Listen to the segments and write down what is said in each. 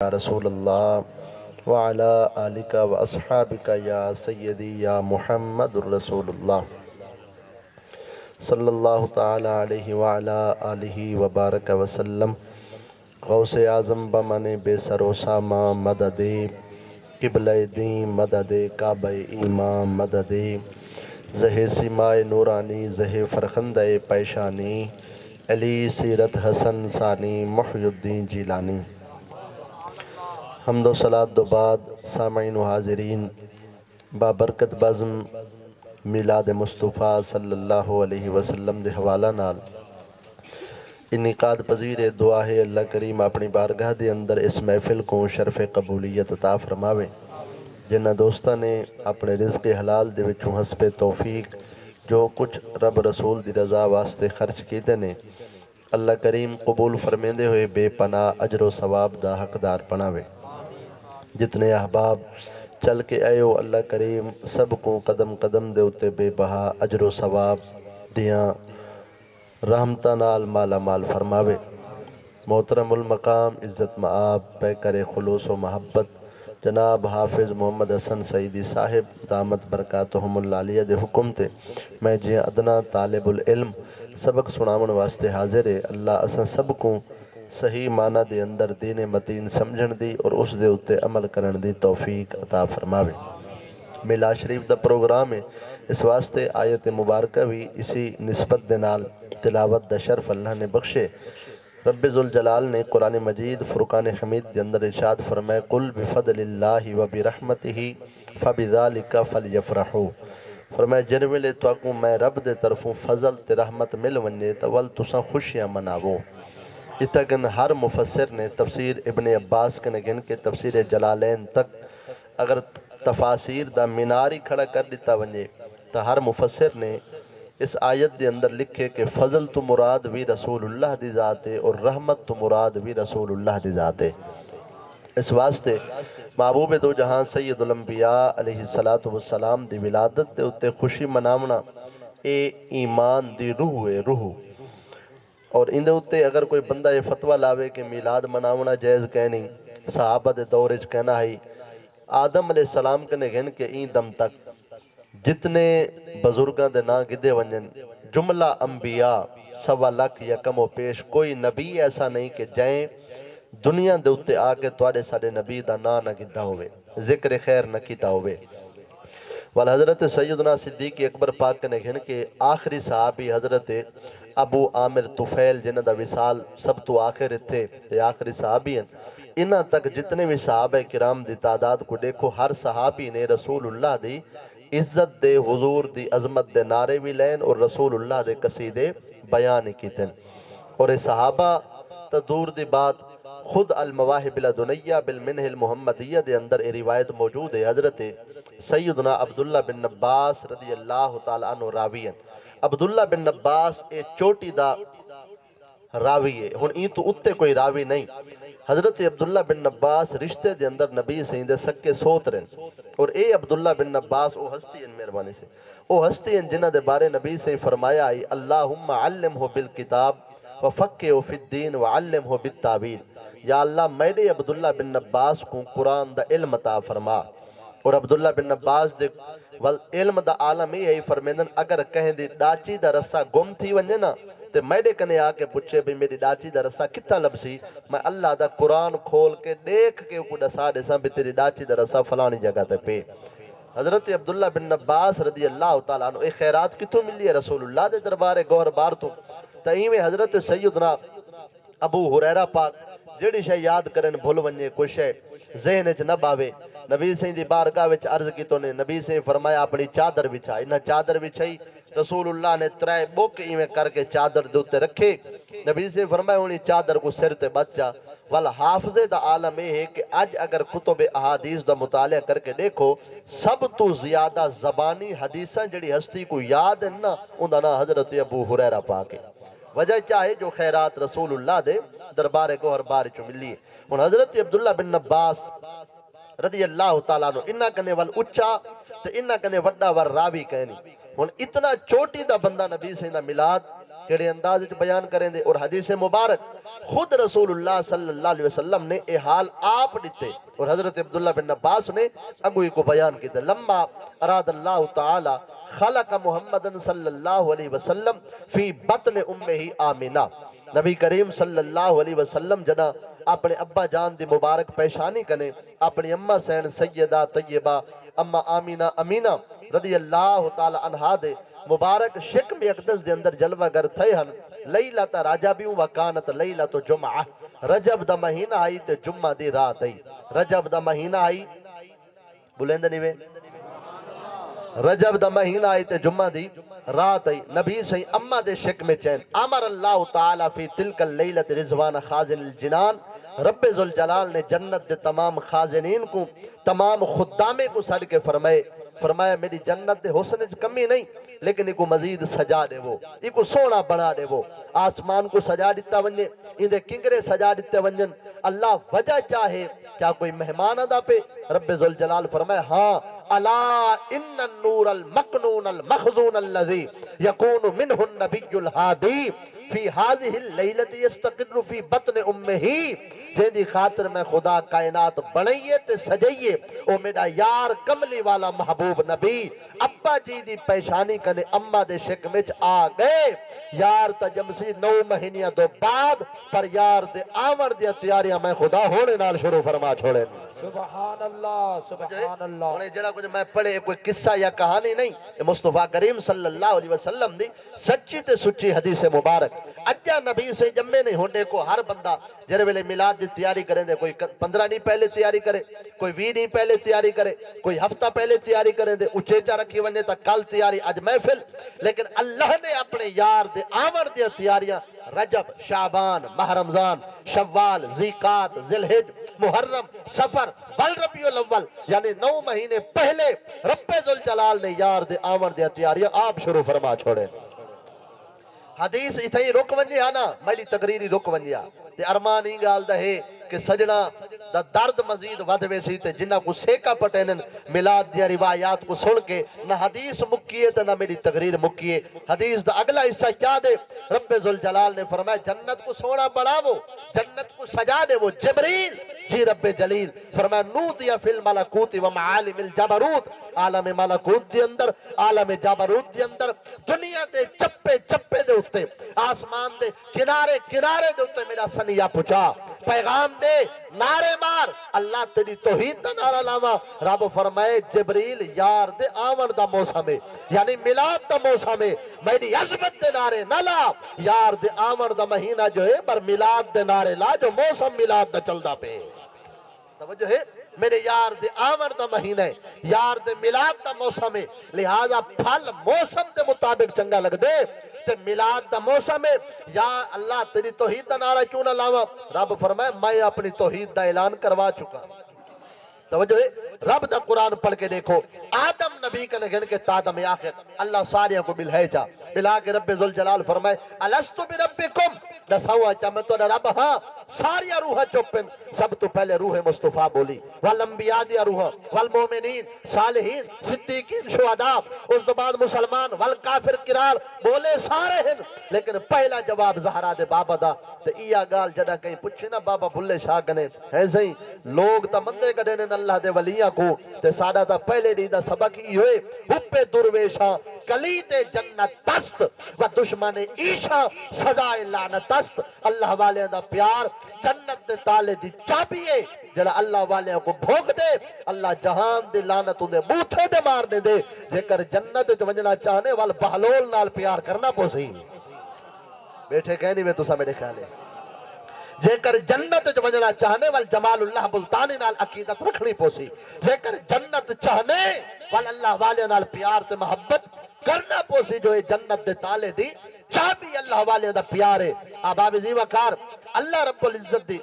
یا رسول اللہ وعلا آلک و اصحابک یا سیدی یا محمد الرسول اللہ صلی اللہ تعالی علیہ وعلا آلہ وبارک وسلم۔ غوث اعظم بمن بے سر و ساما مدد قبلہ دین مدد کعبہ ایمان مدد زہ سمائے نورانی زہ فرخندہ پیشانی علی سیرت حسن ثانی محی الدین جیلانی۔ حمد و صلاۃ دو بعد سامعین و حاضرین، بابرکت بزم میلاد مصطفیٰ صلی اللہ علیہ وسلم دے حوالہ نال انعقاد پذیر دعا ہے اللہ کریم اپنی بارگاہ دے اندر اس محفل کو شرف قبولیت عطا فرماوے۔ جنہ دوستاں نے اپنے رزق حلال دے وچوں حسب توفیق جو کچھ رب رسول دی رضا واسطے خرچ کیتے نے، اللہ کریم قبول فرمیندے ہوئے بے پناہ اجر و ثواب دا حقدار بناوے۔ جتنے احباب چل کے آئے ہو، اللہ کریم سب کو قدم قدم دے اتے بے بہا اجر و ثواب دیاں رحمتہ نال مالا مال فرماوے۔ محترم المقام عزت معاب پیکر خلوص و محبت جناب حافظ محمد حسن سعیدی صاحب دامت برکاتہم العالیہ دے حکم تے میں جی ادنا طالب العلم سبق سناون واسطے حاضر ہے۔ اللہ اساں سب کو صحیح معنی دے اندر دین متین سمجھن دی اور اس دے اتے عمل کرن دی توفیق عطا فرماوے۔ میلاد شریف دا پروگرام ہے، اس واسطے آیت مبارکہ بھی اسی نسبت دے نال تلاوت دا شرف اللہ نے بخشے۔ رب ذوالجلال نے قرآن مجید فرقان حمید دے اندر ارشاد فرمائے قل بفضل اللہ و برحمتہ فبذالک فلیفرحوا۔ فرمائے جن ویلے تواکوں میں رب دے طرفوں فضل تے رحمت مل ونجے تول تساں خوشیاں مناوو۔ اتگن ہر مفسر نے تفسیر ابن عباس کے نگن کے تفسیر جلالین تک اگر تفاسیر دا میناری کھڑا کر دیتا ونجے تو ہر مفسر نے اس آیت دے اندر لکھے کہ فضل تو مراد بھی رسول اللہ دی ذات ہے اور رحمت تو مراد بھی رسول اللہ دی ذات ہے۔ اس واسطے محبوب دو جہاں سید الانبیاء علیہ السلام دی ولادت دے اتے خوشی مناونا اے ایمان دی روح ہے، روح۔ اور اندے اتے اگر کوئی بندہ یہ فتوہ لاوے کہ میلاد مناونا جائز کہنی، صحابہ دے دورج کہنا ہے، آدم علیہ السلام کنے گھن کے این دم تک جتنے بزرگاں دے نا گدے ونجن جملہ انبیاء سوا لکھ یا کم و پیش کوئی نبی ایسا نہیں کہ جائیں دنیا دے اتے آکے توڑے ساڑے نبی دا نا نہ گدہ ہوئے، ذکر خیر نہ کیتا ہوئے۔ والا حضرت سیدنا صدیق اکبر پاک نے گھن کے آخری صحابی حضرت ابو عامر طفیل جنہ دا وصال سب تو آخر تھے، یہ آخری صحابی ہیں۔ انہاں تک جتنے بھی صحابہ کرام دی تعداد کو دیکھو، ہر صحابی نے رسول اللہ دی عزت دے حضور دی عظمت دے نعرے بھی لین اور رسول اللہ دے قصیدے بیان کی تن۔ اور یہ صحابہ تا دور دی بات خود المواہب لدنیہ بالمنہ المحمدیہ دے اندر یہ روایت موجود ہے۔ حضرت سیدنا عبداللہ بن عباس رضی اللہ تعالیٰ عنہ راوی ہیں۔ عبداللہ بن عباس اے چوٹی دا راوی ہے، ہن این تو اتے کوئی راوی نہیں۔ حضرت عبداللہ بن عباس رشتے دے اندر نبی سیندے سکے سوت رہن، اور اے عبداللہ بن عباس او ہستی ان مہربانی سے او ہستی ان جنہ دے بارے نبی سے فرمایا آئی اللہم علمہ بالکتاب وفقہہ فی الدین وعلمہ بالتعویل۔ یا اللہ میرے عبداللہ بن عباس کو قرآن دا علم عطا فرما۔ اور عبداللہ بن عباس دے علم دا عالم ہی ہے فرمیندن اگر کہیں دی ڈاچی دا رسا گم تھی ونجے نا تے میرے کنے آکے پوچھے بھی میری ڈاچی دا رسا کتا لبسی، میں اللہ دا قرآن کھول کے دیکھ کے کو ڈسا ڈسا بھی تیری ڈاچی دا رسا فلانی جگہ تے پہ۔ حضرت عبداللہ بن عباس رضی اللہ تعالیٰ عنہ ایک خیرات کتوں ملی ہے رسول اللہ دے دربارے گوھر بار تو تئیم حضرت سیدنا ابو حریرہ پاک جڑی شے یاد کرن بھول ونجے کوئی شے ذہن اچ نہ باوے، نبی سے دی بارگاہ وچ عرض کی تو نے نبی سے فرمایا اپنی چادر بچھا، انہاں چادر بچھائی، رسول اللہ نے ترائے بوک ایویں کر کے چادر دوتے رکھے، نبی سے فرمایا انہی چادر کو سر تے بچا۔ والحافظ دا عالم ہے کہ آج اگر کتب احادیث دا مطالعہ کر کے دیکھو سب تو زیادہ زبانی حدیثاں جڑی ہستی کو یاد ہے نا ان دا نا حضرت ابو حریرہ پاک ہے۔ وجہ چاہے جو خیرات رسول اللہ دے دربار گوھر بار چو ملی ہے۔ ان حضرت عبداللہ بن عباس رضی اللہ تعالیٰ عنہ انہاں کنے وال اچھا تے انہاں کنے وڈا ور راوی کہنی۔ ان اتنا چوٹی دا بندہ نبی سے دا ملاد کیڑے انداز وچ بیان کریں دے، اور حدیث مبارک خود رسول اللہ صلی اللہ علیہ وسلم نے اے حال آپ دیتے، اور حضرت عبداللہ بن عباس نے اگوئی کو بیان کیتے. لما اراد اللہ تعالی خلق محمد صلی اللہ علیہ وسلم فی بطن امہ آمنہ، نبی کریم صلی اللہ علیہ وسلم جنا اپنے ابا جان دی مبارک پیشانی کنے اپنی اماں سین سیدہ طیبہ اما آمینہ امینہ رضی اللہ تعالی عنہ دے مبارک شکم اقدس دے اندر جلوہ گر تھے ہن. لیلت رجبیوں وکانت لیلت جمعہ، رجب دا مہینہ آئی تے جمعہ دی رات آئی. رجب دا مہینہ آئی، بلند نہیں وے، رجب دا مہینہ آئی تے جمعہ دی رات آئی. نبی صحیح امہ دے شکم چین امر اللہ تعالی فی تلک اللیلت رضوان خازن الجنان، رب ذوالجلال نے جنت دے تمام خازنین کو، تمام خدامے کو سڑ کے فرمایا میری جنت دے حسن وچ کمی نہیں، لیکن ایک مزید سجا دے وہ، ایک سونا بنا دے وہ. آسمان کو سجا دیتا ونجے، اندے کنگرے سجا دیتے ونجن. اللہ وجہ چاہے کیا کوئی مہمان ادا پہ؟ رب ذوالجلال فرمائے ہاں، الا ان النور المکنون المخزون الذي يكون منه النبي الهادي في هذه الليلة يستقر في بطن امه، جیندی خاطر میں خدا کائنات بنائیے تے سجائیے او میرا یار کملی والا محبوب نبی ابا جی دی پیشانی کنے اممہ دے شکمچ آ گئے. یار تجمسی 9 مہینیاں دو بعد، پر یار دے آمر دیا تیاریاں میں خدا ہونے نال شروع فرما چھوڑے. سبحان اللہ سبحان اللہ. انہیں جڑا کچھ میں پڑھے کوئی قصہ یا کہانی نہیں، یہ مصطفیٰ کریم صلی اللہ علیہ وسلم دی سچی تے سچی حدیث مبارک. اجا نبی سے جمعے نہیں ہونے کو ہر بندہ جرے ویلے میلاد دی تیاری کریں دے، کوئی 15 نہیں پہلے تیاری کرے، کوئی 20 نہیں پہلے تیاری کرے، کوئی ہفتہ پہلے تیاری کریں دے، اچھیچا رکھی ونجے تا کل تیاری اج محفل. لیکن اللہ نے اپنے یار دے آمر دیا تیاریاں رجب، شعبان، ماہ رمضان، شوال، ذیقات، ذیالحج، محرم، سفر، بل ربیع الاول، یعنی 9 مہینے پہلے رب ذوالجلال نے یار دے آمر دیا تیاریاں آپ شروع فرما چھوڑے. حدیث اتھائی رک ونجی آنا، میلی تقریری رک ونجی آ تے ارمان ہی گال دا ہے کہ سجنا دا درد مزید ودھوے سی تے جنہ کو سیکا پٹینن میلاد دیا روایات کو سن کے نہ حدیث مکیے تے نہ میری تقریر مکیے. حدیث دا اگلا حصہ کیا دے؟ رب ذوالجلال نے فرمایا جنت کو سونا بڑھاو، جنت کو سجا دے وہ جبریل جی رب جلیل فرمایا نودیا فی الملکوت و معالم الجبروت، عالم ملکوت دی اندر عالم جبروت دی اندر دنیا دے چپے چپے دے اتے آسمان دے کنارے کنارے دے اتے میرا سنیا پچا پیغام دے نعرے مار اللہ تیری توحید دا نعرہ لاما. رب فرمائے جبریل یار دے آمن دا موسم ہے، یعنی میلاد دا موسم ہے، میری عظمت دے نعرے نہ لا، یار دے آمن دا مہینہ جو ہے پر میلاد دے نعرے لا جو موسم میلاد دا چل دا پہ. توجہ ہے میرے یار دے آمر دا مہینہ ہے، یار دے میلاد دا موسم ہے، لہذا پھل موسم دے مطابق چنگا لگ دے تے میلاد دا موسم ہے. یا اللہ تیری توحید دا نعرہ کیوں نہ لاواں؟ رب فرمائے میں اپنی توحید دا اعلان کروا چکا. توجہ ہے رب دا قرآن پڑھ کے دیکھو، آدم نبی کا نگن کے تادم آخر اللہ ساریاں کو ملہے چا ملا کے رب ذوالجلال فرمائے الستو بربکم، دساؤں چا میں تو رب ہاں. ساریاں روح چپن، سب تو پہلے روح مصطفیٰ بولی، والانبیاء دیا روح، والمومنین، صالحین، صدیقین، شہداء، اس دو بعد مسلمان، والکافر کرار بولے سارے ہیں. لیکن پہلا جواب زہرا دے بابا دا تے ایا گال جدا کہیں پوچھے نا بابا بھلے شاہ گنے ہے صحیح لوگ تا مندے کڑے نے اللہ دے ولیاں کو تے سادہ تا پہلے دی دا سبق ہی ہوئے حب درویشاں کلید جنت دست و دشمن عیشا سزائے لعنت دست. اللہ والے دا پیار جنت دے تالے دی چابیے جڑا اللہ والے کو بھوگ دے اللہ جہان دے لعنتوں دے بوتھے دے مارنے دے. جے کر جنت جو ونجنا چاہنے وال بہلول نال پیار کرنا پوسی بیٹھے کہنی میں تسا میرے خیال ہے. جے کر جنت جو ونجنا چاہنے وال جمال اللہ بلتانی نال عقیدت رکھنی پوسی. جے کر جنت چاہنے وال اللہ والے نال پیار تے محبت کرنا پوسی جو ہے جنت دے تالے دی چابی اللہ والے دا پیار ہے. آباب زیوکار اللہ رب العزت دی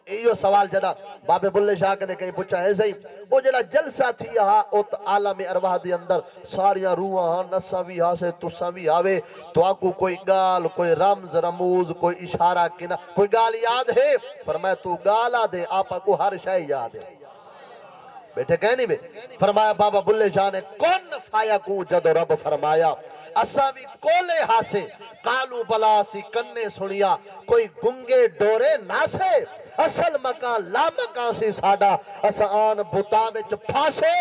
ایو سوال جدا بابے بلے شاہ نے کہیں پوچھا ہے صحیح وہ جڑا جلسہ تھی یہاں اوت عالم ارواح دی اندر ساریاں روحاں نساں بھی ہاں سے تساں بھی آوے تو آکو کوئی گال کوئی رمز رموز کوئی اشارہ کنا کوئی گال یاد ہے؟ فرمایا تو گالا دے آپا کو ہر شے یاد ہے. بیٹھے کہیں نہیں بے فرمایا بابا بلے شاہ نے کون فایکون جدو رب فرمایا اساں بھی کولے ہاسے کالو بلا سی کنے سنیا کوئی گنگے ڈورے ناسے اصل مکان لا مکان سی ساڈا اساں آن بتا وچ پھاسے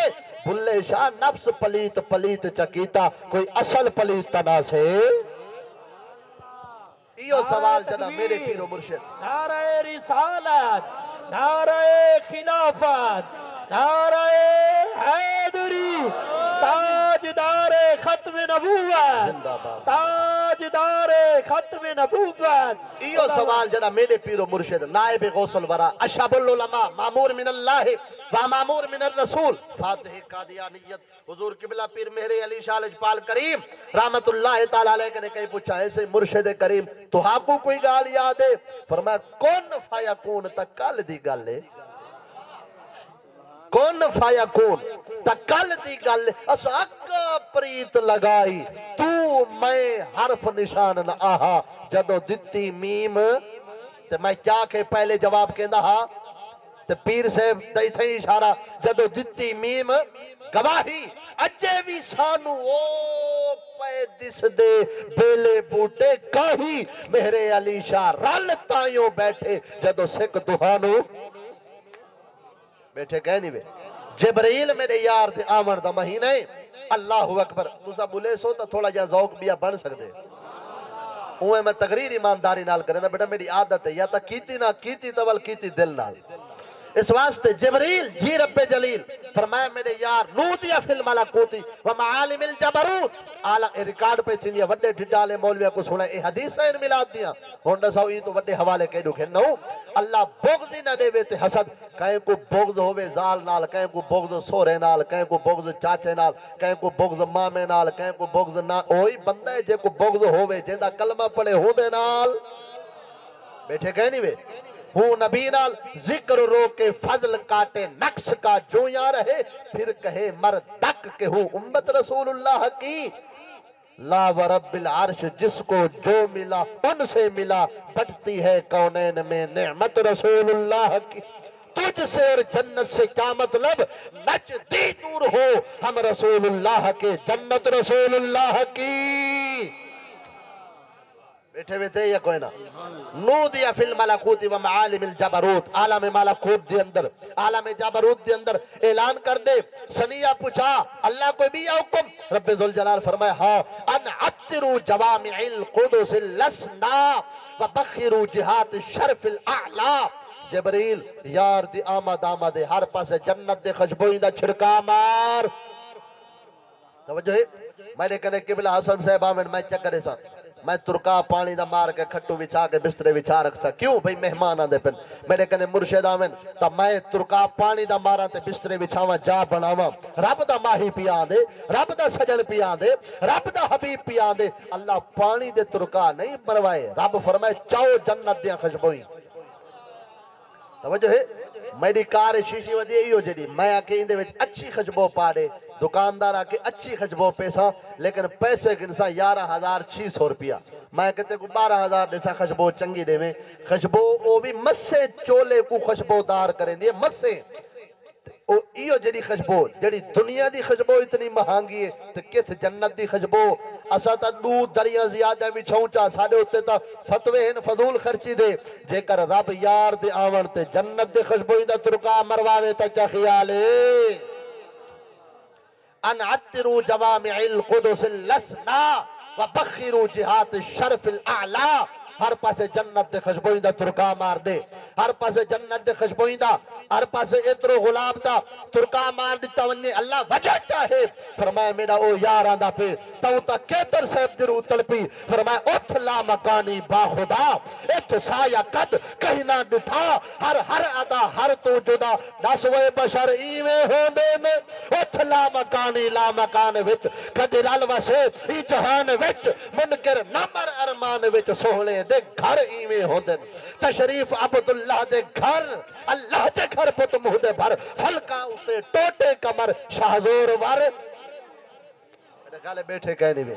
بلے شاہ نفس پلیت پلیت چکیتا کوئی اصل پلیت تناسے یہ سوال جنا میرے پیرو مرشد نعرہ رسالت نعرہ خلافت نعرہ حیدری تاجدار ختم نبوت زندہ باد تاجدار ختم نبوت یہ سوال جنا میرے پیرو مرشد نائب غوث الورا اشرف العلماء مامور من اللہ و مامور من الرسول فاتح قادیانیت حضور قبلہ پیر مہر علی شاہ لجپال کریم رحمت اللہ تعالیٰ علیہ نے کہیں پوچھا ایسے مرشد کریم تو آپ کو کوئی گال یاد ہے فرمایا کون فایکون تکال دی گال ہے کون فایکون تکال دی گال ہے اس اکا پریت لگائی تو میں حرف نشان نہ آہا جدو دتی میم تے میں کیا کہ پہلے جواب کہندا ہاں تے پیر سے دئی تھئی اشارہ جدو دتی میم گواہی اجے بھی سانو او پے دس دے بیلے بوٹے کاہی میرے علی شاہ رل تائیوں بیٹھے جدو سکھ دہانو بیٹھے کہہ نہیں بے جبرائیل میرے یار دے آمن دا مہینہ اللہ اکبر تسا بولے سو تا تھوڑا جا ذوق بیا بن سکتے اوہ میں تقریر ایمانداری نال کریں بیٹا میری عادت ہے یا تا کیتی نہ کیتی تول کیتی دل نال اس واسطے جبریل جی رب جلیل فرمایا میرے یار نوتیا فی الملکوتی ومعالم الجبروت آلہ ریکارڈ پہ تھی وڈے ڈھڈالے مولویہ کو سنا اے حدیث ہیں ملاد دیا ہونڈا ساو یہ تو وڈے حوالے کہہ دو کھنو اللہ بغض نہ دے وے تے حسد کہیں کو بغض ہوئے زال نال کہیں کو بغض سورے نال کہیں کو بغض چاچے نال کہیں کو بغض مامے نال کہیں کو بغض نہ اوہی بندہ ہے جے کو بغض ہوئے جیندہ کلمہ پڑے ہو دے نال بیٹھے کہیں نہیں وے ہوں نبی نال ذکر رو کے فضل کاٹے نقص کا جو یا رہے پھر کہے مردک کہ ہوں امت رسول اللہ کی لا ورب العرش جس کو جو ملا ان سے ملا بٹتی ہے کونین میں نعمت رسول اللہ کی تجھ سے اور جنت سے کیا مطلب نجدی دور ہو ہم رسول اللہ کے جنت رسول اللہ کی بیٹھے ہوئے تھے یا کوئی نہ نودیا فی الملکوت و معالم الجبروت عالم ملکوت دے اندر عالم جبروت دے اندر اعلان کر دے سنیہ پوچھا اللہ کوئی بھی یا حکم رب ذوالجلال فرمائے ہاں ان عطروا جوامع القدس لسنا و بخروا جہات الشرف الاعلا جبریل یار دی آمد آمد ہر پاس جنت دے خوشبوئی دا چھڑکا مار توجہ ہے میں نے کہنے قبلہ حسن صاحب آمین میں چکرے سا میں ترکا پانی دا مار کے کھٹو وچھا کے بسترے وچھا رکھ سا کیوں بھئی مہمان آن دے پن میرے کہنے مرشد آمین تا میں ترکا پانی دا مارا تے بسترے وچھاواں جا بناواں رب دا ماہی پیا دے رب دا سجن پیا دے رب دا حبیب پیا دے اللہ پانی دے ترکا نہیں مروائے رب فرمائے چاو جنت دیاں خوشبوئی توجہ ہے میری کار شیشی ودی ایو جڑی میں آکے اندے وچ اچھی خوشبو پا دے دکاندار آکے اچھی خوشبو پیسا لیکن پیسے گنسا 11,600 روپیہ میں کہتے کو 12,000 دیسا خوشبو چنگی دے میں خوشبو او بھی مسے چولے کو خوشبو دار کریں دیئے مسے او ایو جڑی خوشبو جڑی دنیا دی خوشبو اتنی مہانگی ہے تو کس جنت دی خوشبو اسا تا دو دریاں زیادہ بھی چھونچا ساڑھے ہوتے تا فتوے ہیں فضول خرچی دے جے کر رب یار دے آون تے جنت دے خوشبوئی دا ترکا مرواوے تا کیا خیال ہے ان عطروا جوامع القدس لسنا وبخروا جہات الشرف الاعلا ہر پاسے جنت دے خوشبوئی دا ترکا مار دے ہر پاسے جنت دے خوشبوئی دا ہر پاسے اترو غلاب دا ترکا مار دیتا ونی اللہ وجہ چاہے فرمایا میرا او یاران دا پہ تاؤں تا کیتر صاحب درو تلپی فرمایا اتھ لا مکانی با خدا اتھ سایہ قد کہیں نہ ڈٹھا ہر ادا ہر تو جدا نسوے بشر ایویں ہو دے میں اتھ لا مکان وچ قدر الوسے ای جہان وچ منکر نمر ارمان وچ سوہلے دے گھر ایویں ہو دے تشریف عبداللہ دے گھر اللہ دے گھر پت مہدے بھر فلکا اسے ٹوٹے کمر شاہزور ور میرے خیال بیٹھے کہنے میں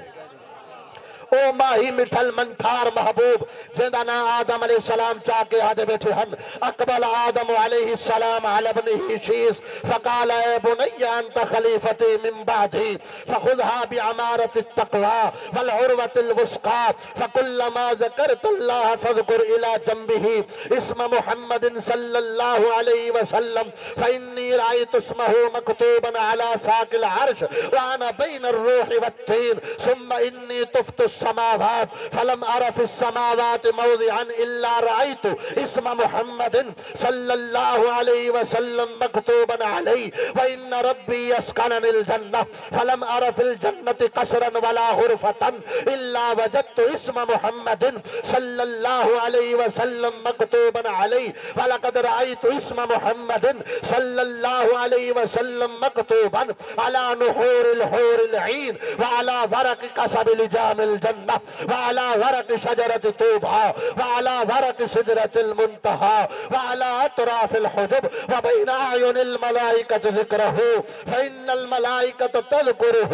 او ماہی مٹھل منٹھار محبوب جندہ نا آدم علیہ السلام چاکے آدھے بیٹھے ہن اقبل آدم علیہ السلام علی ابنہ شیس فقال اے بنی انت خلیفتی من بعدی فخذها بعمارت التقوى والعروة الوثقى فكلما ذكرت الله فاذكر الى جنبه اسم محمد صلی اللہ علیہ وسلم فإني رأيت اسمه مكتوبا على ساق العرش وانا بين الروح والتين ثم إني طفت السماوات فلم أر في السماوات موضعا إلا رأيت اسم محمد صلى الله عليه وسلم مكتوبا عليه وإن ربي يسكنني الجنة فلم أر في الجنة قصرا ولا غرفة إلا وجدت اسم محمد صلى الله عليه وسلم مكتوبا عليه ولقد رأيت اسم محمد صلى الله عليه وسلم مكتوبا على نحور الحور العين وعلى ورق قصب لجام الجنة وعلى ورق شجرة طوبى وعلى ورق سدرة المنتهى وعلى أطراف الحجب وبين أعين الملائكة ذكره فإن الملائكة تذكره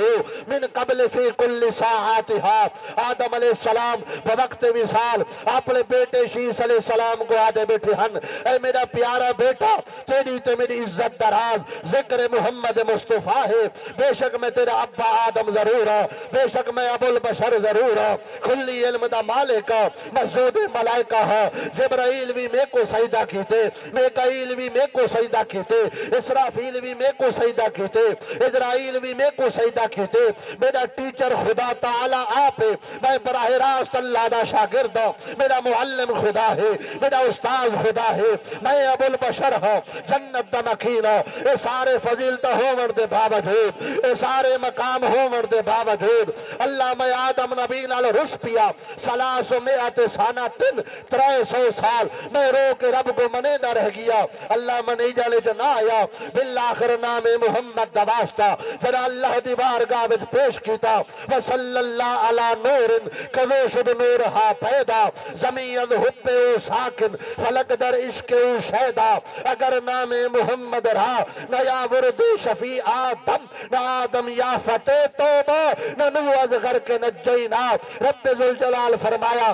من قبل في كل ساعاتها آدم علیہ السلام بوقت وصال اپنے بیٹے شیس علیہ السلام کو آدھے بیٹھے ہن اے میرا پیارا بیٹا تیری تے میری عزت دراز ذکر محمد مصطفیٰ ہے بے شک میں تیرا ابا آدم ضرور ہوں بے شک میں ابو البشر ضرور ہوں کھلی علم دا مالک مسجود ملائکہ ہوں جبرائیل بھی میں کو سجدہ کیتے میکائیل بھی میں کو سجدہ کیتے اسرافیل بھی میں کو سجدہ کیتے اسرائیل بھی میں کو سجدہ کیتے میرا ٹیچر خدا تعالی آپ ہے میں براہ راست اللہ دا شاگرد ہوں میرا معلم خدا ہے میرا استاذ خدا ہے میں ابو البشر ہوں جنت دا مکین ہوں اے سارے فضیلت ہون دے باوجود اے سارے مقام ہون دے باوجود اللہ میں آدم نبی نال رس پیا سلاس و میعت سانتن 300 سال میں رو کے رب کو منے نہ رہ گیا اللہ منی جالے جو نہ آیا بالآخر نام محمد دا واسطہ جنا اللہ دی بارگاہ وچ پیش کیتا وصلی اللہ علی نور کذوشد نورہا پیدا زمین حب او ساکن فلک در عشق او شیدہ اگر نام محمد رہا نہ یا ورد شفیع آدم نہ آدم یا فتح توبہ نہ نو از غر کے نجینا رب ذوالجلال فرمایا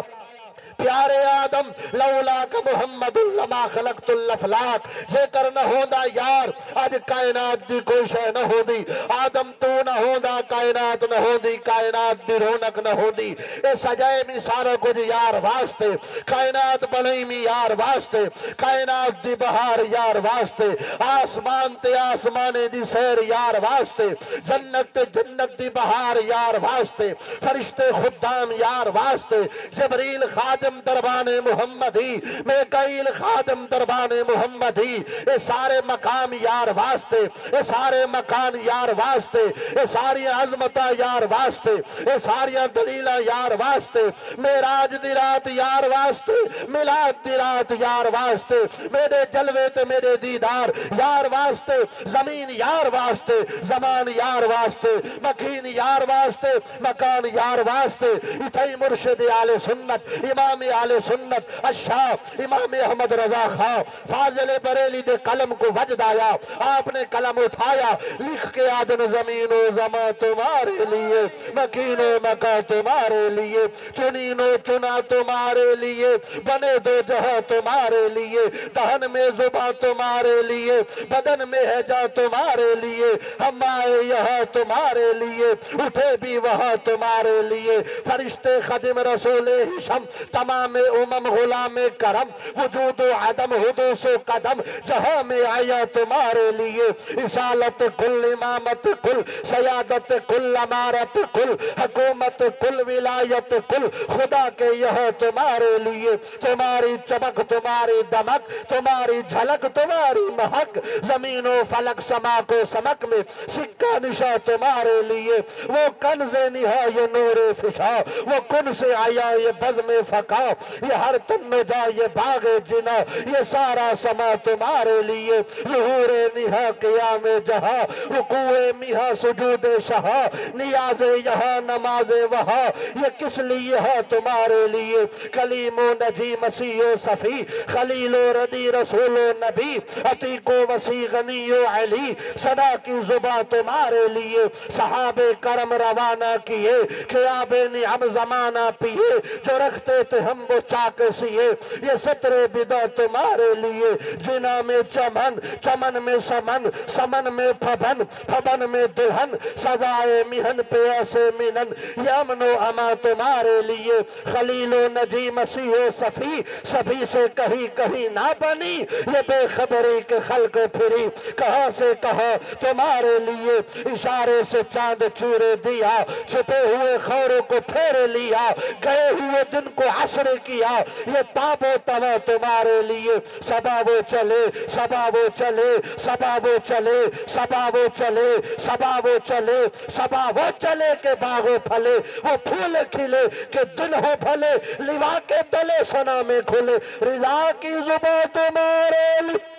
پیارے آدم لولا کا محمد لما خلقت الافلاق جے کر نہ ہوندا یار آج کائنات دی کوئی شے نہ ہوندی آدم تو نہ ہوندا کائنات نہ ہوندی کائنات دی رونق نہ ہوندی اے سجائے میں سارا کچھ یار واسطے کائنات بنائی میں یار واسطے کائنات دی بہار یار واسطے آسمان تے آسمانے دی سیر یار واسطے جنت تے جنت دی بہار یار واسطے فرشتے خدام یار واسطے جبریل خادم دربان محمدی میکائیل خادم دربان محمدی اے سارے مقام یار واسطے اے سارے مکان یار واسطے اے ساری عظمتہ یار واسطے اے ساری دلیلہ یار واسطے معراج دی رات یار واسطے میلاد دی رات یار واسطے میرے جلوے تے میرے دیدار یار واسطے زمین یار واسطے زمان یار واسطے مکین یار واسطے مکان یار واسطے اتھائی مرشد آل سنت امام آل سنت الشاہ امام احمد رضا خان فاضل بریلی دے قلم کو وجد آیا آپ نے قلم اٹھایا لکھ کے آدن زمین و زمان تمہارے لیے مکین و مکہ تمہارے لیے چنین و چنا تمہارے لیے بنے دو جہاں تمہارے لیے دہن میں زباں تمہارے لیے بدن میں ہے جا تمہارے لیے ہم آئے یہاں تمہارے لیے اٹھے بھی وہاں تمہارے لیے فرشتے خادم رسول ہشم تمام امم غلام کرم وجود و عدم حدوث و قدم جہاں میں آیا تمہارے لیے رسالت کل امامت کل سیادت کل امارت کل حکومت کل ولایت کل خدا کے یہاں تمہارے لیے تمہاری چمک تمہاری دمک تمہاری جھلک تمہاری مہک زمین و فلک سما کو سمک میں سکہ نشا تمہارے لیے وہ کنز نہا یہ نور فشا وہ کن سے آیا یہ بزم فقا بقا، یہ ہر تن جا، یہ باغ جنا، یہ سارا سما تمہارے لیے، ظہور نہا قیام جہاں، رکوع میہا سجود شہا، نیاز یہاں نماز وہاں، یہ کس لیے ہے تمہارے لیے، کلیم و نجی مسیح و صفی، خلیل و ردی رسول و نبی، عتیق و وسیع غنی و علی، صدا کی زباں تمہارے لیے، صحابہ کرم روانہ کیے، خیاب نعم زمانہ پیے، جو رکھتے تھے ہم وہ چاک سیے، یہ ستر بدع تمہارے لیے، جنا میں چمن، چمن میں سمن، سمن میں پھبن، پھبن میں دلہن، سزائے مہن پہ ایسے منن، یہ امن و اما تمہارے لیے، خلیل و نجی مسیح و صفی، سبھی سے کہیں کہیں نہ بنی، یہ بے خبری کے خلق پھری، کہاں سے کہاں تمہارے لیے، اشارے سے چاند چورے دیا، چھپے ہوئے خوروں کو پھیر لیا، گئے ہوئے دن کو عصر کیا، یہ تاب و توا تمہارے لیے، صبا وہ چلے، صبا وہ چلے، صبا وہ چلے، صبا وہ چلے، صبا وہ چلے، صبا وہ چلے کہ باغ پھلے، وہ پھول کھلے کہ دن ہو بھلے، لیوا کے تلے ثنا میں کھلے، رضا کی زباں تمہارے لیے۔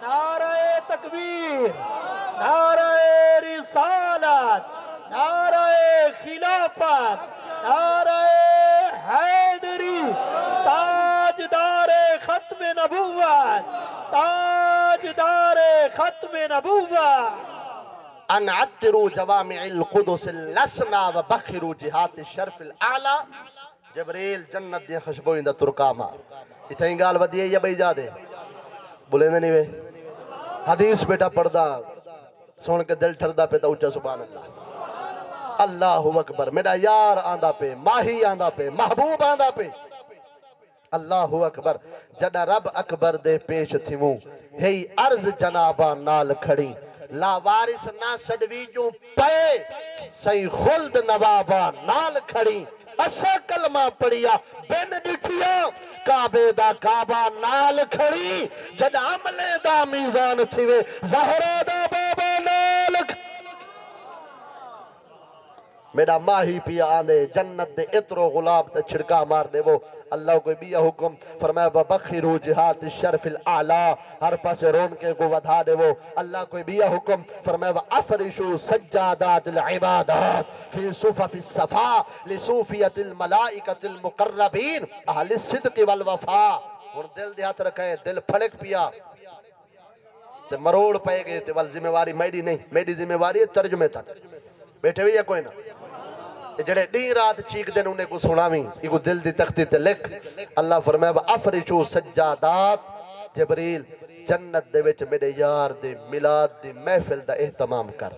نعرہ تکبیر، نعرہ رسالت، نعرہ خلافت، نعرہ حیدری، تاجدار ختم نبوت، تاجدار ختم نبوت۔ ان عطروا جوامع القدس لسنا وبخروا جہات الشرف الاعلی، جبریل جنت دیا خوشبوئیں دا ترکاما، اتھائیں گال ودیئے یا بھائی جا دے بولے نہیں وے، حدیث بیٹا پڑھدا سن کے دل ٹھردا پہ تا اچھا سبحان اللہ، اللہ اکبر، میرا یار آندہ پہ، ماہی آندہ پہ، محبوب آندہ پہ، اللہ اکبر، جڑا رب اکبر دے پیش تھیموں، ہے عرض جنابہ نال کھڑی، لا وارث نہ سڑوی جو پے، سی خلد نوابہ نال کھڑی، اسا کلمہ پڑیا بین ڈٹھیا، کعبے دا کعبہ نال کھڑی، جد عملے دا میزان تھیوے، زہرہ دا بابا نال کھڑی، میرا ماہی پیا آنے جنت دے اترو غلاب تے چھڑکا مار دے وہ، اللہ کوئی بیا حکم فرمایا وَبَخِرُوا جہات الشرف الاعلیٰ، ہر پاس رون کے کو ودھا دے وہ، اللہ کوئی بیا حکم فرمایا وَأَفْرِشُوا سَجَّادَاتِ الْعِبَادَاتِ فِي صُفَفِ الصَّفَا لِصُوفِيَةِ الْمَلَائِكَةِ الْمُقَرَّبِينَ اہل الصدق والوفا، اور دل دیہات رکھے، دل پھڑک پیا تے مروڑ پائے گئے تے وال ذمہ واری میڈی نہیں، میڈی ذمہ واری ہے ترجمے تک، بیٹھے ہوئی ہے کوئی نہ، جڑے ڈی رات چیک دن انہیں کو سناویں، یہ کو دل دی تختی تے لکھ، اللہ فرمائے وَأَفْرِشُوا سَجَّادَات، جبریل جنت دے وچ میرے یار دے ملاد دے محفل دا اہتمام کر،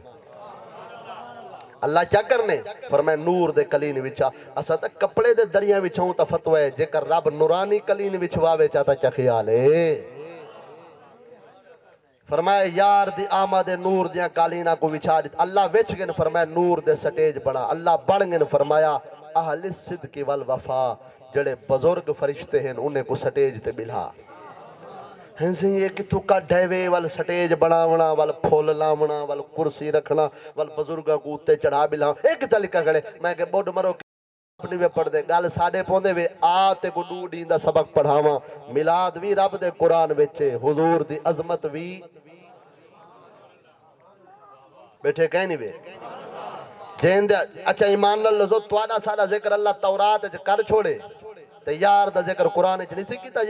اللہ کیا کرنے فرمائے نور دے کلین وچا، اسا تک کپڑے دے دریاں وچھوں تا فتوہ ہے، جے کر رب نورانی کلین وچھواوے چاہتا کیا خیال ہے، فرمایا یار دی آمد نور دیاں کالینا کو وچھا دیت، اللہ وچ گن فرمایا نور دے سٹیج بنا، اللہ بڑھ گن فرمایا اہل صدق والوفا، جڑے بزرگ فرشتے ہیں انہیں کو سٹیج تے بلھا، ہیں سے یہ کہ تو کا ڈھیوے وال سٹیج بناونا وال پھول لاونا وال کرسی رکھنا وال بزرگاں کو اتے چڑھا بلھا، ایک طریقہ کھڑے میں کہ بوڑھ مرو اپنی وے پڑھ دے گال ساڑے پوندے وے آتے کو ڈوڑین دا سبق پڑھاواں، ملاد وی رب دے قرآن وچے، حضور دی عظمت وی بیٹھے کہیں نہیں بے جین دے اچھا ایمان اللہ توڑا سارا ذکر اللہ تورات کر چھوڑے تے یار دا ذکر قرآن نہیں سی کیتا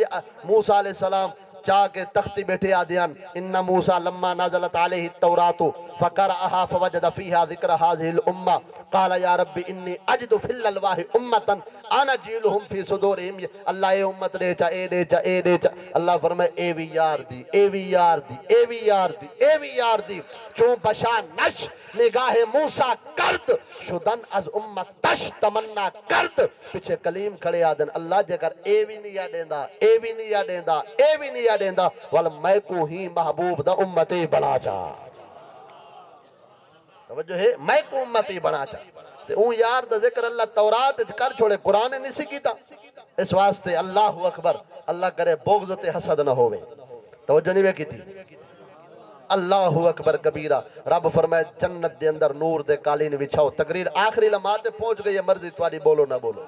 موسیٰ علیہ السلام چاہ کے تختی بیٹھے آدیان ان موسیٰ لما نازلت علیہ التورات فقرأها فوجد فيها ذکر هذه الامہ قال یا رب انی اجد فی الالواح امتا انا جیلہم فی صدورہم، اللہ اے امت لے چا اے دے چا اے دے چا، اللہ فرمائے اے وی یار دی اے وی یار دی اے وی یار دی اے وی یار دی، چون بشا نش نگاہ موسیٰ کرد شدن از امت تش تمنا کرد، پچھے کلیم کھڑے آدن اللہ جگر اے وی نہیں یادیندہ اے وی نہیں یادیندہ اے وی نہیں یادیندہ والا میں کو ہی محبوب دا امتی بنا چا، توجہ ہے میں کو امتی بنا چا، تے اون یار دا ذکر اللہ تورات کر چھوڑے قرآن نہیں سی کیتا، اس واسطے اللہ اکبر، اللہ کرے بغض تے حسد نہ ہوئے، توجہ نہیں بے کی تھی، اللہ اکبر کبیرہ، رب فرمائے جنت دے اندر نور دے قالین وچھاؤ، تقریر آخری لمحات پہنچ گئی ہے، مرضی تواری بولو نہ بولو،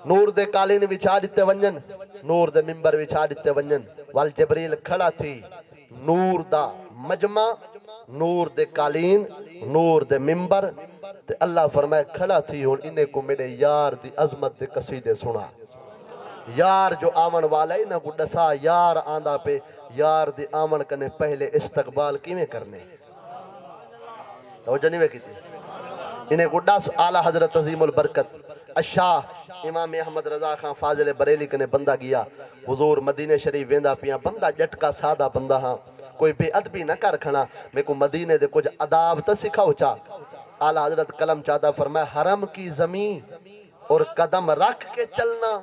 نور دے قالین وچھا دیتے ونجن نور دے ممبر وچھا دیتے ونجن وال جبریل کھڑا تھی نور دا مجمع نور دے قالین نور دے ممبر تے اللہ فرمائے کھڑا تھی ہون انہیں کو میرے یار دی عظمت دے قصیدے سنا یار جو آمن والا ہی نہ کو ڈسا یار آندہ پہ یار دی آمن کنے پہلے استقبال کیویں کرنے توجہ نہیں وے کیتی انہیں کو ڈس اعلیٰ حضرت عظیم البرکت الشاہ امام احمد رضا خان فاضل بریلی کنے بندہ گیا حضور مدینہ شریف ویندہ پیا بندہ جٹکا سادہ بندہ ہاں کوئی بے ادبی نہ کر کھنا میں کو مدینے دے کچھ اداب تا سکھاؤ چاہ اعلیٰ حضرت کلم چاہتا فرمایا حرم کی زمین اور قدم رکھ کے چلنا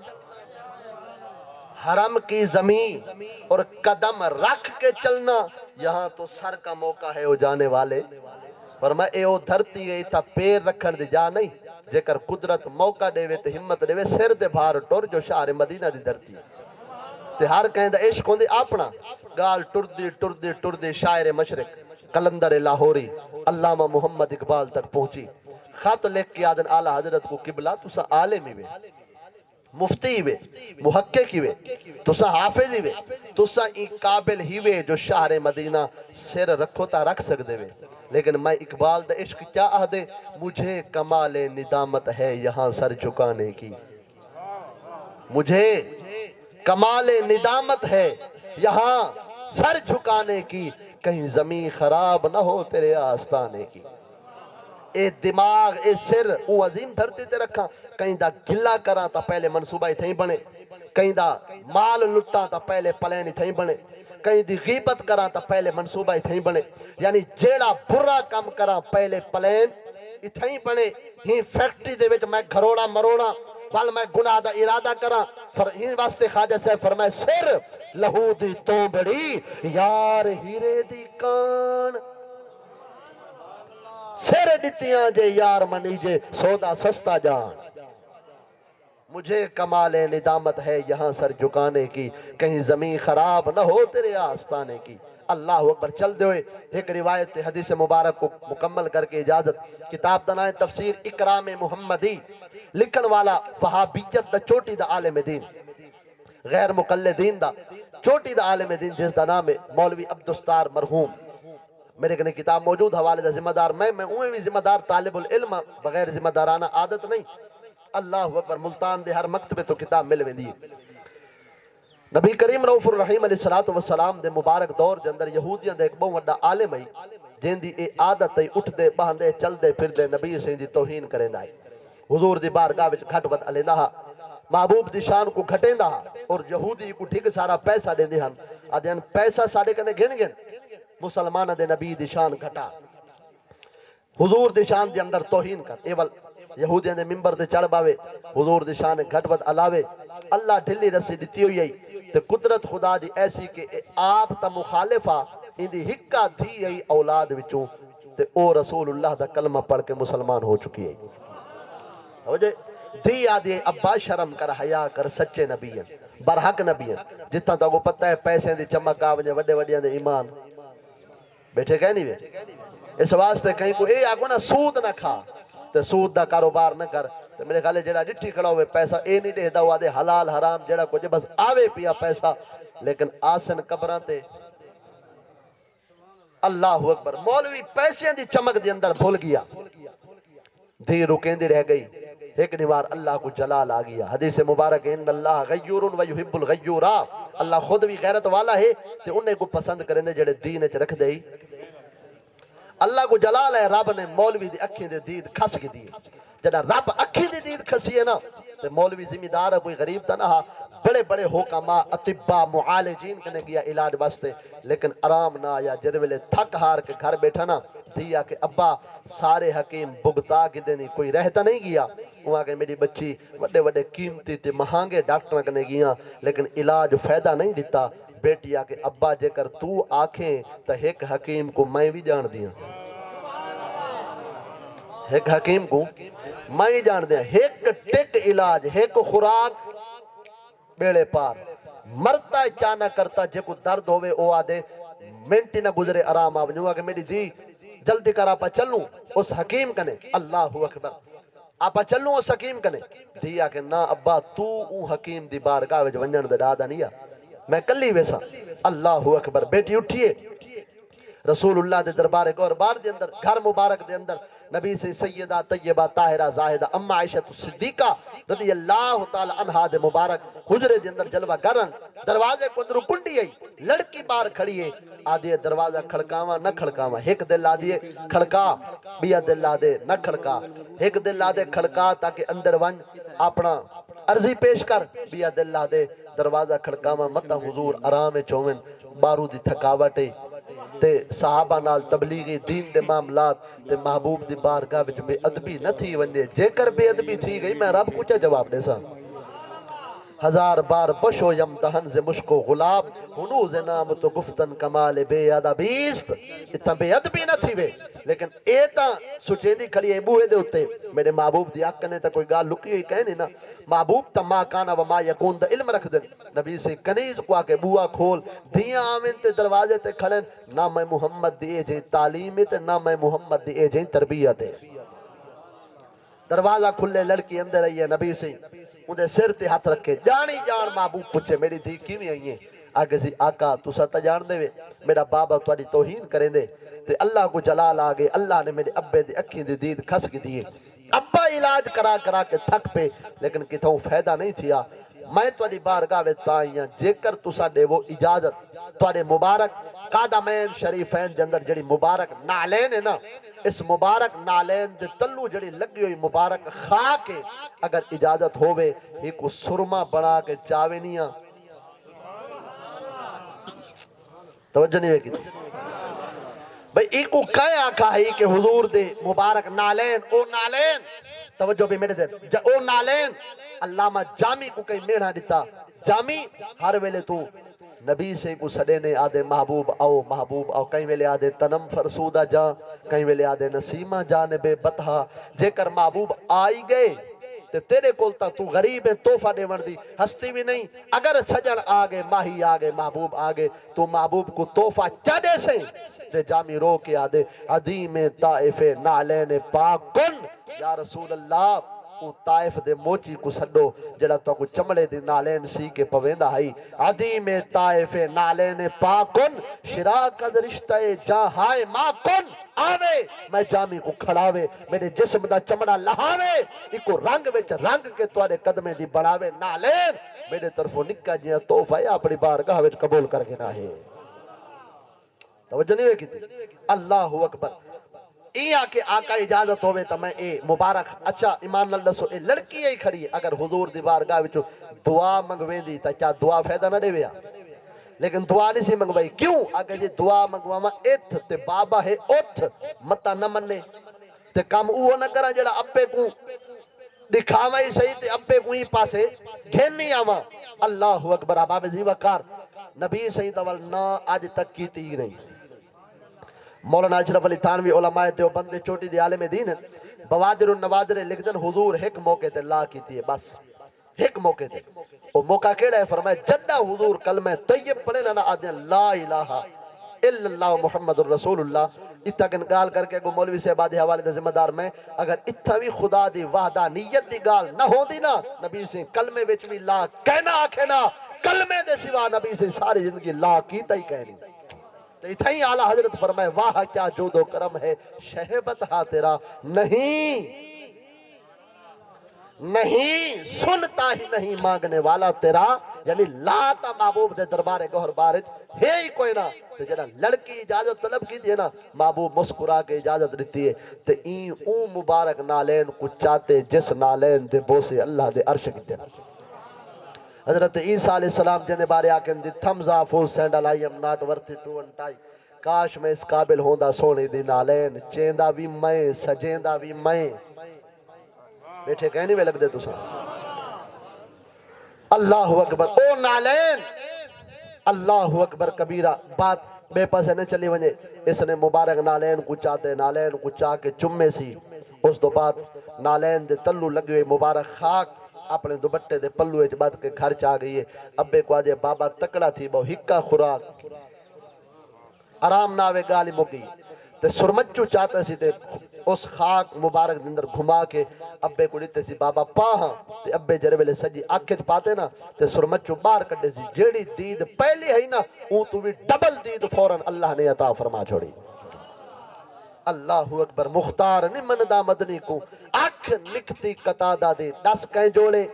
حرم کی زمین اور قدم رکھ کے چلنا یہاں تو سر کا موقع ہے وہ جانے والے فرمایا اے او دھرتی ہے تا پیر رکھن دی جا نہیں جے کر قدرت موقع دے وے تے ہمت دے وے سر دے بھار ٹور جو شہر مدینہ دی دھرتی تے ہر کہیں دا عشق ہوندی اپنا گال ٹردی شاعر مشرق قلندر لاہوری علامہ محمد اقبال تک پہنچی خط لکھ کے آدن اعلیٰ حضرت کو قبلہ تسا عالمی وے مفتی وے محقق ہی وے تسا حافظ ہی وے تسا ایک قابل ہی وے جو شہر مدینہ سر رکھو تا رکھ سکتے وے لیکن میں اقبال دا عشق کیا آدھے مجھے کمال ندامت ہے یہاں سر جھکانے کی مجھے کمال ندامت ہے یہاں سر جھکانے کی کہیں زمین خراب نہ ہو تیرے آستانے کی اے دماغ اے سر او عظیم دھرتی تے رکھا کہیں دا گلہ کرا تا پہلے منصوبہ ہی تھیں بنے کہیں دا مال لٹا تا پہلے پلین ہی تھیں بنے کہیں دی غیبت کرا تا پہلے منصوبہ ہی تھیں بنے یعنی جیڑا برا کام کرا پہلے پلین ہی تھیں بنے ہی فیکٹری دے وچ میں گھروڑا مروڑا وال میں گناہ دا ارادہ کرا ہی واسطے خواجہ سے فرمائے سر لہو دی تو بڑی یار ہیرے دی کان سر ڈتیاں جے یار منی جے سودا سستا جان مجھے کمال ندامت ہے یہاں سر جھکانے کی کہیں زمین خراب نہ ہو تیرے آستانے کی اللہ اکبر چل دے ہوئے ایک روایت حدیث مبارک کو مکمل کر کے اجازت کتاب دنائے تفسیر اکرام محمدی لکھن والا وہابیت دا چوٹی دا عالم دین غیر مقلدین دا چوٹی دا عالم دین جس دا نام ہے مولوی عبدالستار مرحوم میرے کنے کتاب موجود حوالے دا ذمہ دار میں اوہیں بھی ذمہ دار طالب العلم بغیر ذمہ دارانہ عادت نہیں اللہ اکبر ملتان دے ہر مکتبے تو کتاب مل ویندی نبی کریم رؤوف الرحیم علیہ السلام دے مبارک دور دے اندر یہودیاں دے ایک بہت وڈا عالم ہے جن دی اے عادت ہے اٹھ دے بہندے چل دے پھر دے نبی سے دی توہین کریندا ہے حضور دی بارگاہ وچ گھٹ ود الیندا ہا محبوب دی شان کو گھٹیندا ہا اور یہودی کو ٹھیک سارا پیسہ دیندے ہن آدھے پیسہ ساڈے کنے گن گن مسلمان دے نبی دی شان گھٹا حضور دی شان دے اندر توہین کر ایول یہودیاں دے ممبر دے چڑھ باوے حضور دی شان گھٹ ود علاوے اللہ ڈھلی رسی دتی ہوئی ہے تے قدرت خدا دی ایسی کہ آپ تا مخالفہ ان دی ہکا دھی ہے اولاد وچوں تے او رسول اللہ دا کلمہ پڑھ کے مسلمان ہو چکی ہے سمجھے دھی آدھی ابا شرم کر حیا کر سچے نبی ہیں برحق نبی ہیں جتنا تو کو پتہ ہے پیسے دی چمک آوجے وڈے وڈیاں دے ایمان بیٹھے کہیں نہیں بیٹھے اس واسطے کہیں کو اے آگو نا سود نہ کھا تے سود دا کاروبار نہ کر تے میرے خیال جڑا ڈٹھی کھڑا ہوئے پیسہ اے نہیں دے دا ہوا دے حلال حرام جڑا کچھ بس آوے پیا پیسہ لیکن آسن قبران تے اللہ اکبر مولوی پیسے دی چمک دی اندر بھول گیا دھی رکیں دی رہ گئی ایک دیوار اللہ کو جلال آ گیا حدیث مبارک ان اللہ غیور و یحب الغیورا اللہ خود بھی غیرت والا ہے تے انہیں کو پسند کریں دے جڑے دین وچ رکھ دے اللہ کو جلال ہے رب نے مولوی دی اکھیں دے دید کھس کے دی جڑا رب اکھیں دے دید کھسی ہے نا تے مولوی ذمہ دار ہے کوئی غریب تا نہ بڑے بڑے حکما اطباء معالجین کنے گیا علاج واسطے لیکن آرام نہ آیا جد ویلے تھک ہار کے گھر بیٹھا نا دیا کہ ابا سارے حکیم بگتا کے دینی کوئی رہتا نہیں گیا وہاں کہ میری بچی وڈے وڈے قیمتی تے مہانگے ڈاکٹر کنے گیا لیکن علاج فائدہ نہیں دیتا بیٹی آ کے ابا جے کر تو آنکھیں تا ایک حکیم کو میں بھی جان دیا ایک حکیم کو میں ہی جان دیا ایک ٹک علاج ایک خوراک بیڑے پار مرتا چانا کرتا جے کو درد ہوئے او آدھے منٹی نہ گزرے آرام آب جنہوں کہ میری جی جلدی کرا پا چلوں اس حکیم کنے اللہ اکبر آپا چلوں سکیم کنے دیا کہ نا ابا تو حکیم دی بارگاہ وچ ونجن دے ڈادا نہیں میں کلی ویسا اللہ اکبر بیٹی اٹھیے رسول اللہ دے دربار گور بار دے اندر گھر مبارک دے اندر نبی سے سیدہ طیبہ طاہرہ زاہدہ اما عائشہ صدیقہ رضی اللہ تعالی عنہ دے مبارک حجرے دے اندر جلوہ گرن دروازے کو اندروں کنڈی آئی لڑکی بار کھڑی ہے آدھے دروازہ کھڑکاواں نہ کھڑکاواں ایک دل آدھے کھڑکا بیا دل آدھے نہ کھڑکا ایک دل آدھے کھڑکا تاکہ اندر ون اپنا عرضی پیش کر بیا دل آدھے دروازہ کھڑکاواں متا حضور آرام چومن بارو دی تھکاوٹے تے صحابہ نال تبلیغی دین دے معاملات تے محبوب دی بارگاہ وچ بے ادبی نہ تھی ونجے جے کر بے ادبی تھی گئی میں رب کو کیا جواب دے سا ہزار بار بشو یم دہن سے مشکو غلاب ہنوز نام تو گفتن کمال بے ادبیست اتنا بے ادبی نہ تھی وے لیکن ایتا سچے دی کھڑی ہے بوہے دے ہوتے میرے محبوب دی آکنے تا کوئی گال لکی ہوئی کہنے نا محبوب تا ما کانا و ما یکون دا علم رکھ دن نبی سے کنیز کو آکے بوہا کھول دیاں آمین تے دروازے تے کھڑن نہ میں محمد دی اے جائیں تعلیم تے نہ میں محمد دی اے جائیں تربیت ہے دروازہ کھلے لڑکی اندر رہی ہے نبی سے اندھے سر تے ہاتھ رکھے جانی جان محبوب پوچھے میری دھی کیویں آئی ہیں آگے سی آقا تو ستا جان دے وے میرا بابا تواڈی توہین کریں دے تے اللہ کو جلال آگے اللہ نے میرے ابے دی اکھیں دی دید کھس کی دیئے ابا علاج کرا کرا کے تھک پہ لیکن کتوں فائدہ نہیں تھیا میں تواڈی بارگاہ وچ تائیاں جے کر تساں دے وہ اجازت تواڈے مبارک قادمین شریفین دے اندر جڑی مبارک نالین ہے نا اس مبارک نالین دے تلو جڑی لگی ہوئی مبارک خاک ہے اگر اجازت ہوئے ہی کو سرما بنا کے چاوے نہیں توجہ نہیں ہوئے کی بھئی ایک کو کہیں آکھا ہے کہ حضور دے مبارک نالین او نالین توجہ بھی میرے دے او نالین علامہ جامی کو کہیں میڑا دیتا جامی ہر ویلے تو نبی سے کو سڑے نے آدھے محبوب آؤ کہیں ویلے آدھے تنم فرسودہ جا کہیں ویلے آدھے نسیمہ جانب بطہا جے کر محبوب آئی گئے تے تیرے کولتا تو غریب ہے توفہ دے وردی ہستی بھی نہیں اگر سجن آگے ماہی آگے محبوب آگے تو محبوب کو توفہ چڑے سے تے جامی رو کے آدھے عدیم طائف نالین پاک کن یا رسول اللہ او طائف دے موچی کو سڈو جڑا تو کو چمڑے دی نالین سی کے پویندہ ہائی عدیم طائف نالین پاکن شراک از رشتہ جہائے ماں کن آوے میں جامی کو کھڑاوے میرے جسم دا چمڑا لہاوے ایکو رنگ وچ رنگ کے توارے قدمے دی بڑھاوے نالین میرے طرفوں نکا جیاں توفہ ہے اپنی بارگاہ وچ قبول کر کے نہ ہے توجہ نہیں ہوئے کی تھی اللہ اکبر یہ آکے آقا اجازت ہوئے تا میں اے مبارک اچھا ایمان اللہ سو اے لڑکی ہی کھڑی ہے اگر حضور دی بارگاہ وچو دعا منگویں دی تا کیا دعا فائدہ نہ دے ویا لیکن دعا نہیں سی منگوائی کیوں اگر جی دعا منگواما ایتھ تے بابا ہے اوتھ متا نہ مننے تے کام اوہ نہ کرا جڑا اپے کو دکھاوا ہی صحیح تے اپے کو ہی پاسے گھن نہیں آما اللہ اکبر اباب زیوکار نبی صحیح تول نہ آج تک کی تی نہیں مولانا اشرف علی تھانوی علماء دیوبند چوٹی دی عالم دین بوادر النوادر لکھ دن حضور ایک موقع تے لا کیتی ہے بس ایک موقع تے وہ موقع کیڑا ہے فرمائے جدہ حضور کلمہ طیب پڑھے نا آدھے لا الہ الا اللہ محمد الرسول اللہ اتھا کن گال کر کے گو مولوی سے بعد حوالے دے ذمہ دار میں اگر اتھا بھی خدا دی وحدہ نیت دی گال نہ ہو دی نا نبی سے کلمے وچ بھی لا کہنا آکھے نا کلمے دے سوا نبی سے ساری زندگی لا کیتا ہی کہنی تو اتھائی اعلیٰ حضرت فرمائے واہ کیا جود و کرم ہے شہبت ہاں تیرا نہیں سنتا ہی نہیں مانگنے والا تیرا یعنی لاتا محبوب دے دربار گوھر بارج ہے ہی کوئی نہ تو جنا لڑکی اجازت طلب کی دیئے نا محبوب مسکرا کے اجازت دیتی ہے تو این اون مبارک نالین کو چاہتے جس نالین دے بوسے اللہ دے عرش کی دے حضرت عیسیٰ علیہ السلام جنے بارے آکن دی thumbs up full sandal I am not worthy to untie کاش میں اس قابل ہوندہ سونے دی نالین چیندہ بھی میں سجیندہ بھی میں بیٹھے کہنی میں لگ دے تو سن اللہ اکبر او نالین اللہ اکبر کبیرہ بات بے پاسے نہ چلی ونجے اس نے مبارک نالین کو چاہتے نالین کو چاہ کے چمے سی اس دو بعد نالین دے تلو لگے ہوئے مبارک خاک اپنے دوبٹے دے پلوے جباد کے گھر چاہ گئی ہے ابے کو آجے بابا تکڑا تھی بہو ہکا خوراک آرام ناوے گالی مکی تے سرمچو چاہتا سی تے اس خاک مبارک دندر گھما کے ابے کو دیتے سی بابا پاہاں تے ابے جرے ویلے سجی آکھت پاتے نا تے سرمچو بار کٹے سی جیڑی دید پہلی ہے نا اون تو بھی ڈبل دید فوراں اللہ نے عطا فرما چھوڑی اللہ اکبر مختار نمن دا مدنی کو اکھ نکتی قطادہ دے دس کہیں جوڑے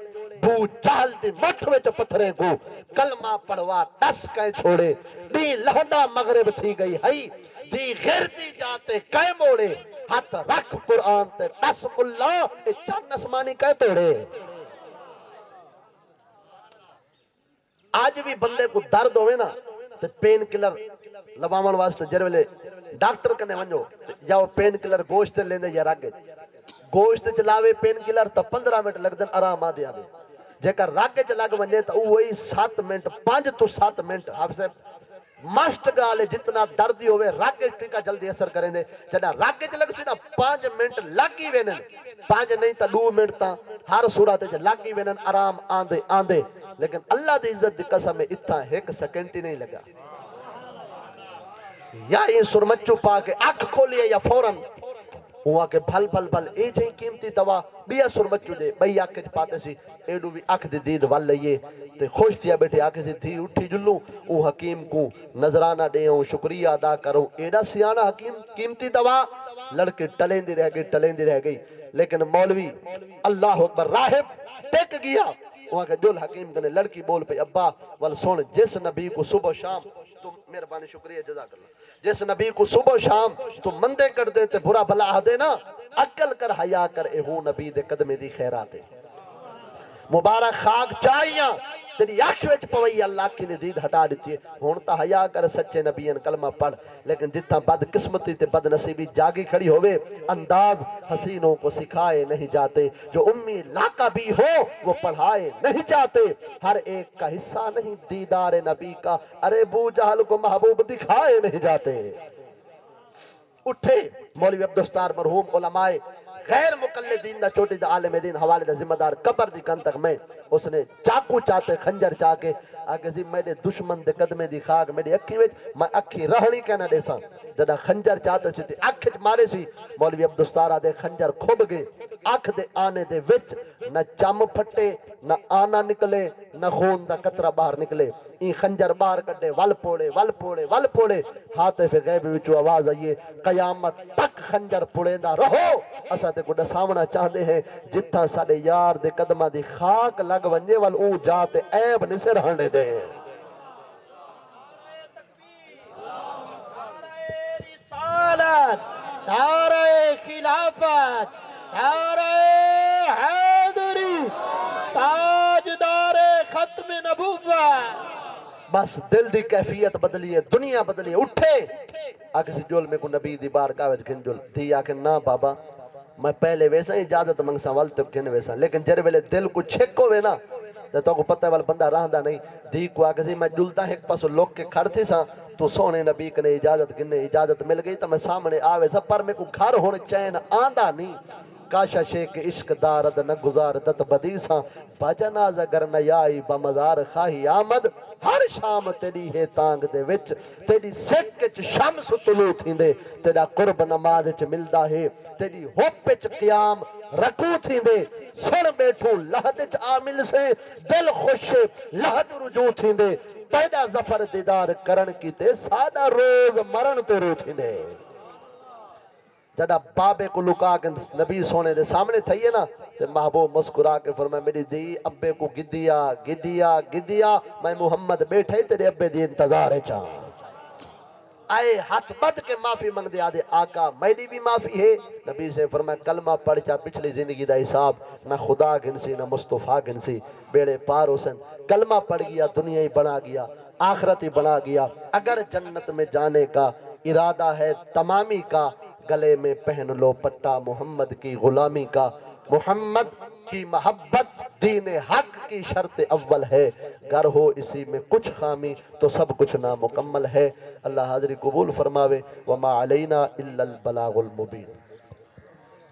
بو چال دی مٹھوے چو پتھرے کو کلمہ پڑھوا دس کہیں چھوڑے دی لہدہ مغرب تھی گئی ہئی دی غیرتی جاتے کہیں موڑے ہاتھ رکھ قرآن تے دس اللہ اے چند نسمانی کہیں توڑے آج بھی بندے کو درد ہوئے نا تے پین کلر لبامن واسطے جرولے ڈاکٹر کنے ونجو یا وہ پین کلر گوشت لیندے یا راگے گوشت چلاوے پین کلر تا 15 منٹ لگ دن آرام آدھے آدھے جے کر راگے چلاگ ونجے تا وہی 7 منٹ 5 تو 7 منٹ آپ سے مست گالے جتنا دردی ہوئے راگے ٹھیکا جلدی اثر کریں دے جنہا راگے چلگ سی نا 5 منٹ لگی وینن 5 نہیں تا 2 منٹ تا ہر صورت جے لگی وینن آرام آندے آندے لیکن اللہ دی عزت دی قسم میں اتنا 1 سیکنڈ ہی نہیں لگا یا یہ سرمچو پا کے اکھ کھولیا یا فوراں ہوا کہ بھل بھل بھل اے جائیں قیمتی دوا بیا سرمچو دے بھئی آکھ پاتے سی ایڈو بھی اکھ دی دید وال لئیے تے خوش تیا بیٹھے آکھ سی تھی اٹھی جلوں او حکیم کو نظرانہ دے ہوں شکریہ ادا کروں ایڈا سیانہ حکیم قیمتی دوا لڑکے ٹلیں دی رہ گئی لیکن مولوی اللہ اکبر راہب ٹیک گیا وہاں کہ جل حکیم کنے لڑکی بول پہ ابا وال سن جس نبی کو صبح شام تم مہربانی شکریہ جزاک اللہ جس نبی کو صبح شام تم مندے کر دیتے برا بھلا دے نا عقل کر حیا کر اے ہوں نبی دے قدمے دی خیرات مبارک خاک چاہیاں تیری آنکھ وچ پوئی اللہ کی ندید ہٹا دیتی ہے ہونتا حیا کر سچے نبیین کلمہ پڑھ لیکن جتنا بد قسمتی تے بد نصیبی جاگی کھڑی ہوئے انداز حسینوں کو سکھائے نہیں جاتے جو امی لاقہ بھی ہو وہ پڑھائے نہیں جاتے ہر ایک کا حصہ نہیں دیدار نبی کا ارے بو جہل کو محبوب دکھائے نہیں جاتے اٹھے مولوی عبدالستار مرحوم علماء غیر مقلدین دا چھوٹی دا عالم دین حوالے دا ذمہ دار قبر دی کن تک میں اس نے چاکو چاہتے خنجر چاہ کے آگے زی میرے دشمن دے قدمے دی خاک میری اکھی وچ میں اکھی رہنی کہنا دے سا جدہ خنجر چاہتے چھتی اکھ مارے سی مولوی عبدالستارہ دے خنجر کھوب گئے اکھ دے آنے دے وچ نہ چم پھٹے نہ آنا نکلے نہ خون دا قطرہ باہر نکلے این خنجر باہر کٹے ول پوڑے حاطف غیب وچو آواز آئیے قیامت تک خنجر پوڑے دا رہو اسا تے کو سامنا چاہدے ہیں جتھا ساڑے یار دے قدمہ دی خاک لگ ونجے وال او جاتے عیب نسے رہنے دے رسالت نعرہ خلافت نعرہ حیدری تاجدار ختم نبوت بس دل دی کیفیت بدلی ہے دنیا بدلی ہے اٹھے آکے سی جول میں کو نبی دی بار کاوج کن جول تھی آکے نا بابا میں پہلے ویسا اجازت منگسا وال تک کن ویسا لیکن جر ویلے دل کو چھکو وے نا تو کو پتہ ہے والا بندہ رہندا نہیں دی کو آکے سی میں جلتا ایک پاسو لوگ کے کھڑ تھی سا تو سونے نبی کنے اجازت مل گئی تو میں سامنے آوے سا پر میں کو گھر ہونے چین آندہ نہیں کاشا شیک عشق دارد نہ گزاردت بدیساں بجناز اگر نہ یائی بمزار خواہی آمد ہر شام تیری ہے تانگ دے وچ تیری سکچ شمس طلوع تھیندے تیرا قرب نماز چ ملدا ہے تیری ہوپ چ قیام رکو تھیندے سن بیٹھو لہد چ عامل سے دل خوش لہد رجوع تھیندے پیدا ظفر دیدار کرن کی تے سادہ روز مرن تے رو تھیندے جڑا بابے کو لکا کے نبی سونے دے سامنے تھائیے نا تے محبوب مسکرا کے فرمائے میری دی ابے کو گدیا میں محمد بیٹھے تیرے ابے دی انتظار ہے چاہاں آئے ہاتھ بد کے معافی منگ دے آدھے آقا میری بھی معافی ہے نبی سے فرمائے کلمہ پڑھ چاہ پچھلی زندگی دا حساب نہ خدا گنسی نہ مصطفیٰ گنسی بیڑے پار حسن کلمہ پڑھ گیا دنیا ہی بنا گیا آخرت ہی بنا گیا اگر جنت میں جانے کا ارادہ ہے تمامی کا گلے میں پہن لو پٹا محمد کی غلامی کا محمد کی محبت دین حق کی شرط اول ہے گر ہو اسی میں کچھ خامی تو سب کچھ نامکمل ہے اللہ حاضری قبول فرماوے وما علینا الا البلاغ المبین